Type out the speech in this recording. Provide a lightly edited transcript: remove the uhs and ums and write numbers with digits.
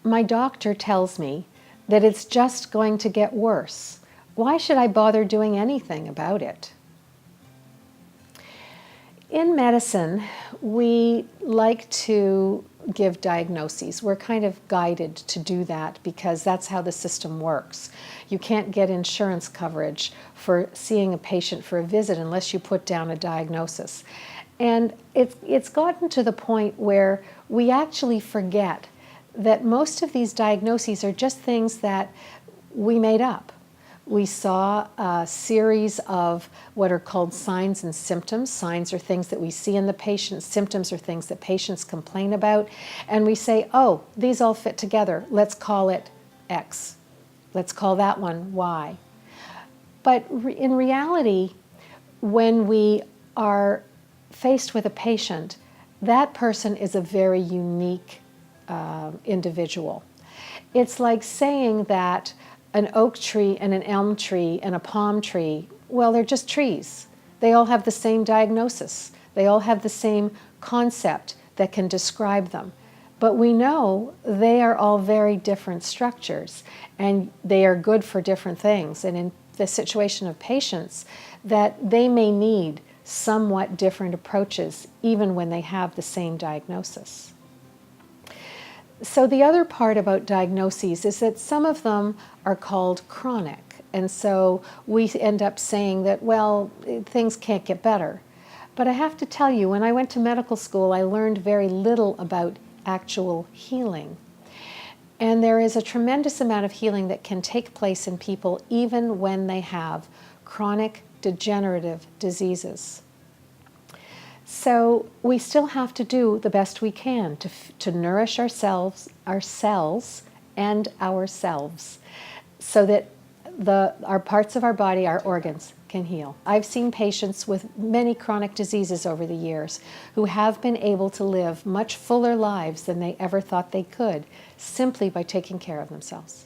my doctor tells me that it's just going to get worse. Why should I bother doing anything about it? In medicine, we like to give diagnoses. We're kind of guided to do that because that's how the system works. You can't get insurance coverage for seeing a patient for a visit unless you put down a diagnosis. And it's gotten to the point where we actually forget that most of these diagnoses are just things that we made up. We saw a series of what are called signs and symptoms. Signs are things that we see in the patient. Symptoms are things that patients complain about. And we say, oh, these all fit together. Let's call it X. Let's call that one Y. But in reality, when we are faced with a patient, that person is a very unique individual. It's like saying that an oak tree and an elm tree and a palm tree, well, they're just trees. They all have the same diagnosis. They all have the same concept that can describe them. But we know they are all very different structures, and they are good for different things. And in the situation of patients, that they may need somewhat different approaches even when they have the same diagnosis. So the other part about diagnoses is that some of them are called chronic. And so we end up saying that, well, things can't get better. But I have to tell you, when I went to medical school, I learned very little about actual healing. And there is a tremendous amount of healing that can take place in people even when they have chronic degenerative diseases. So we still have to do the best we can to nourish ourselves, our cells, and ourselves, so that our parts of our body, our organs, can heal. I've seen patients with many chronic diseases over the years who have been able to live much fuller lives than they ever thought they could, simply by taking care of themselves.